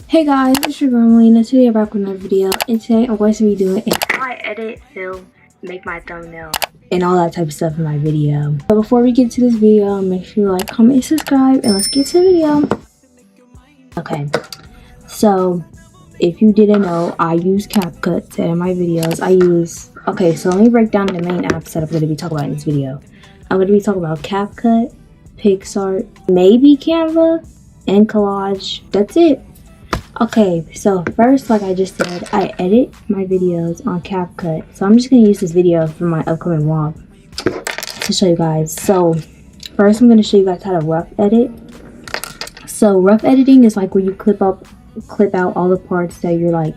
Hey guys, it's your girl Mahlina. Today I'm back with another video, and today I'm going to be doing how I edit, film, make my thumbnail, and all that type of stuff in my video. But before we get to this video, make sure you like, comment, and subscribe, and let's get to the video. Okay, so if you didn't know, I use CapCut to edit my videos. Okay, so let me break down the main apps that I'm going to be talking about in this video. I'm going to be talking about CapCut, PicsArt, maybe Canva, and Collage. That's it. Okay, so first, like I just said, I edit my videos on CapCut. So I'm just going to use this video for my upcoming vlog to show you guys. So first I'm going to show you guys how to rough edit. So rough editing is like where you clip out all the parts that you're like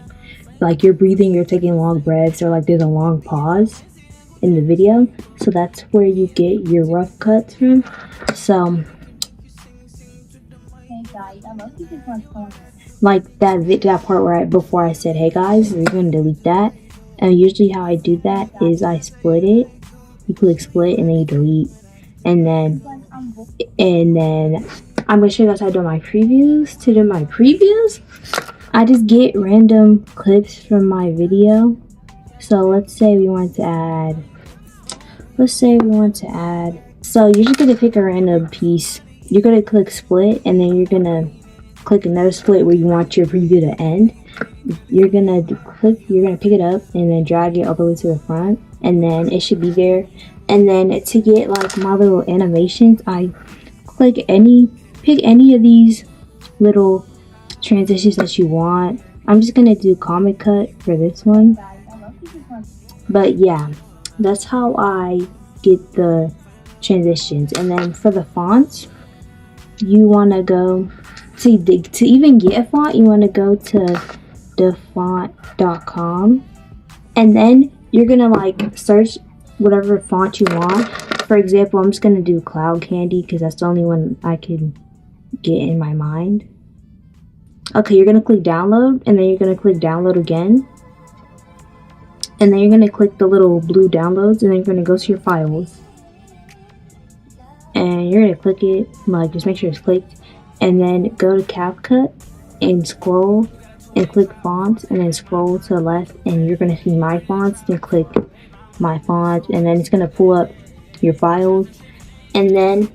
you're breathing, you're taking long breaths, or like there's a long pause in the video. So that's where you get your rough cuts from. So hey guys, I love you guys. Like that part where before I said hey guys, you're gonna delete that. And usually how I do that is I split it. You click split and then you delete. And then I'm gonna show you guys how to do my previews. To do my previews, I just get random clips from my video. So let's say we want to add. So you're just gonna pick a random piece. You're gonna click split, and then you're gonna click another split where you want your preview to end. You're gonna pick it up and then drag it all the way to the front, and then it should be there. And then to get like my little animations, I pick any of these little transitions that you want. I'm just gonna do Comic Cut for this one. But yeah, that's how I get the transitions. And then for the fonts, you wanna go to even get a font, you want to go to thefont.com, and then you're gonna like search whatever font you want. For example, I'm just gonna do Cloud Candy because that's the only one I can get in my mind. Okay, you're gonna click download, and then you're gonna click download again, and then you're gonna click the little blue downloads, and then you're gonna go to your files, and you're gonna click it, like just make sure it's clicked. And then go to CapCut and scroll and click fonts, and then scroll to the left, and you're going to see my fonts. Then click my fonts, and then it's going to pull up your files. And then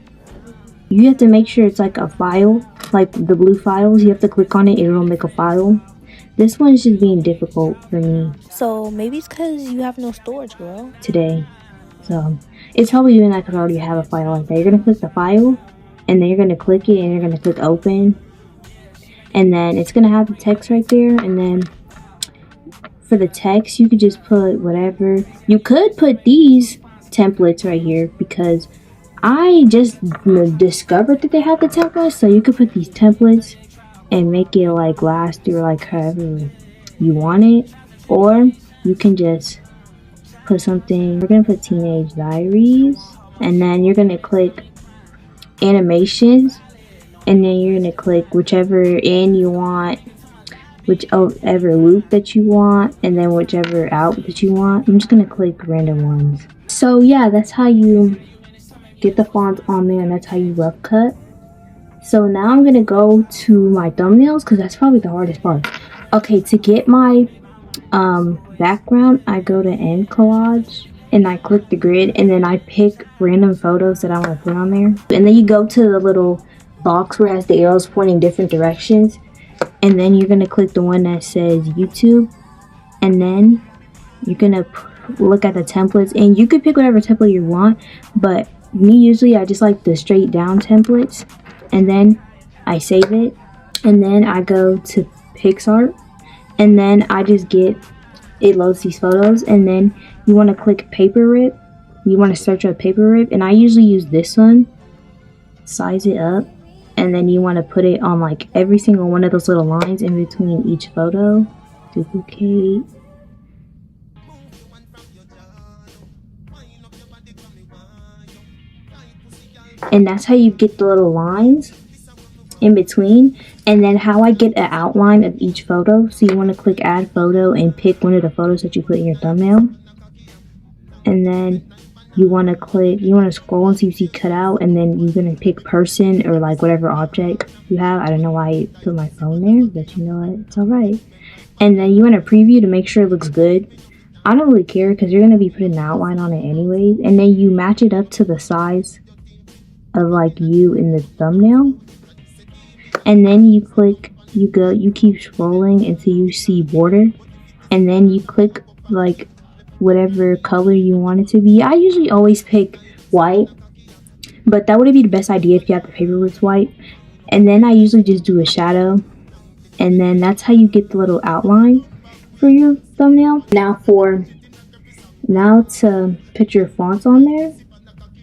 you have to make sure it's like a file, like the blue files. You have to click on it, it'll make a file. This one is just being difficult for me. So maybe it's because you have no storage, girl. Today. So it's probably doing that because I already have a file like that. You're going to click the file, and then you're going to click it, and you're going to click open, and then it's going to have the text right there. And then for the text, you could just put whatever. You could put these templates right here because I just discovered that they have the templates. So you could put these templates and make it like last through like however you want it, or you can just put something. We're going to put Teenage Diaries, and then you're going to click animations, and then you're gonna click whichever in you want, whichever loop that you want, and then whichever out that you want. I'm just gonna click random ones. So yeah, that's how you get the fonts on there, and that's how you rough cut. So now I'm gonna go to my thumbnails because that's probably the hardest part. Okay, to get my background, I go to End Collage, and I click the grid, and then I pick random photos that I want to put on there. And then you go to the little box where it has the arrows pointing different directions, and then you're going to click the one that says YouTube, and then you're going to look at the templates, and you could pick whatever template you want, but me usually I just like the straight down templates. And then I save it, and then I go to PicsArt, and then I just get it loads these photos. And then you want to click paper rip. You want to search up paper rip, and I usually use this one. Size it up, and then you want to put it on like every single one of those little lines in between each photo. Duplicate. And that's how you get the little lines in between. And then how I get an outline of each photo. So you want to click add photo and pick one of the photos that you put in your thumbnail. And then you want to scroll until you see cutout, and then you're going to pick person or like whatever object you have. I don't know why I put my phone there, but you know what, it's alright. And then you want to preview to make sure it looks good. I don't really care because you're going to be putting an outline on it anyways. And then you match it up to the size of like you in the thumbnail. And then you click, you keep scrolling until you see border. And then you click like whatever color you want it to be. I usually always pick white, but that wouldn't be the best idea if you have the paper was white. And then I usually just do a shadow, and then that's how you get the little outline for your thumbnail. Now to put your fonts on there,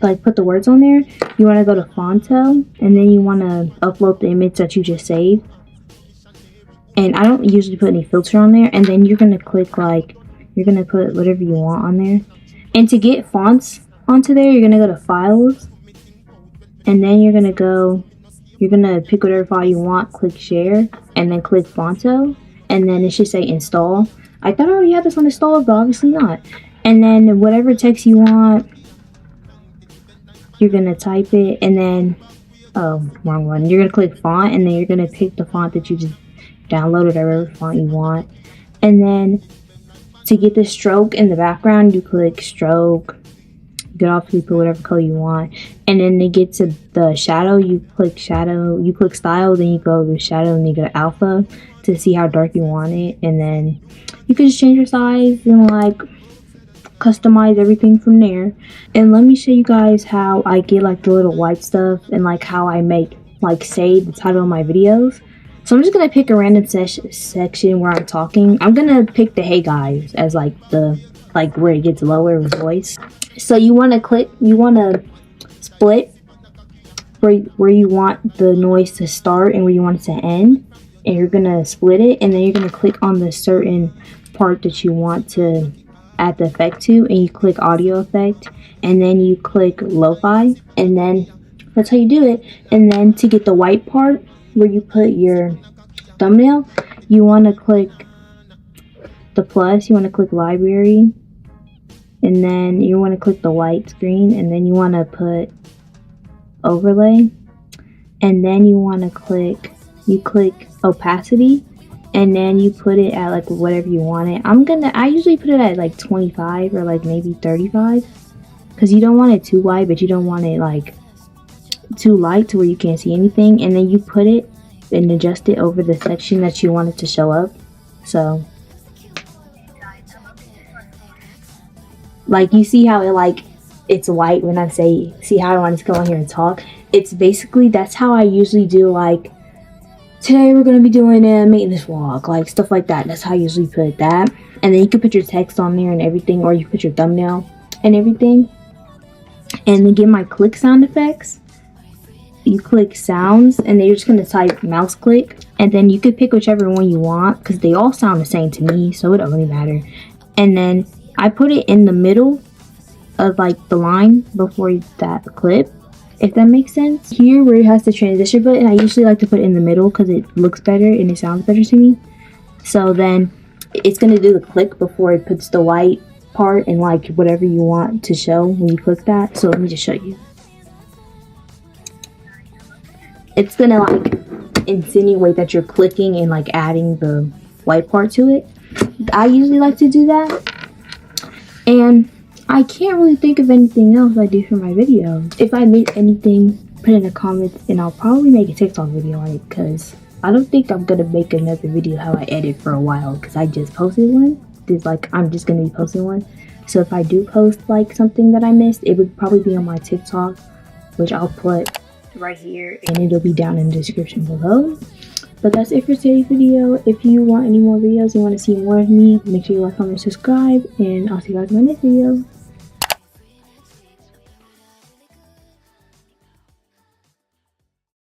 like put the words on there, you want to go to Fonto, and then you want to upload the image that you just saved. And I don't usually put any filter on there. And then you're going to click like, you're going to put whatever you want on there. And to get fonts onto there, you're going to go to Files. And then you're going to pick whatever file you want, click Share, and then click Fonto. And then it should say Install. I thought I already had this on installed, but obviously not. And then whatever text you want, you're going to type it. And then, oh, wrong one. You're going to click Font, and then you're going to pick the font that you just download, whatever font you want. And then to get the stroke in the background, you click Stroke. You can obviously put whatever color you want. And then to get to the shadow, you click Style, then you go to Shadow, and you go to Alpha to see how dark you want it. And then you can just change your size and like customize everything from there. And let me show you guys how I get like the little white stuff, and like how I make like save the title of my videos. So I'm just going to pick a random section where I'm talking. I'm going to pick the Hey Guys as like the, like where it gets lower with voice. So you want to split where you want the noise to start and where you want it to end. And you're going to split it, and then you're going to click on the certain part that you want to add the effect to, and you click Audio Effect, and then you click Lo-Fi, and then that's how you do it. And then to get the white part, where you put your thumbnail, you want to click the plus, you want to click library, and then you want to click the white screen, and then you want to put overlay, and then you want to click opacity, and then you put it at like whatever you want it. I usually put it at like 25 or like maybe 35, because you don't want it too wide, but you don't want it like too light to where you can't see anything. And then you put it and adjust it over the section that you want it to show up. So like you see how it like it's white when I say, see how I want to go in here and talk. It's basically, that's how I usually do, like today we're going to be doing a maintenance vlog, like stuff like that. That's how I usually put that. And then you can put your text on there and everything, or you put your thumbnail and everything. And then get my click sound effects. You click sounds, and then you're just going to type mouse click, and then you could pick whichever one you want because they all sound the same to me, so it don't really matter. And then I put it in the middle of like the line before that clip, if that makes sense. Here where it has the transition button, I usually like to put it in the middle because it looks better and it sounds better to me. So then it's going to do the click before it puts the white part and like whatever you want to show when you click that. So let me just show you. It's gonna like insinuate that you're clicking and like adding the white part to it. I usually like to do that, and I can't really think of anything else I do for my videos. If I miss anything, put in the comments, and I'll probably make a TikTok video on it, because I don't think I'm gonna make another video how I edit for a while, because I just posted one. I'm just gonna be posting one. So if I do post like something that I missed, it would probably be on my TikTok, which I'll put right here, and it'll be down in the description below. But that's it for today's video. If you want any more videos, you want to see more of me, make sure you like, comment, subscribe, and I'll see you guys in my next video.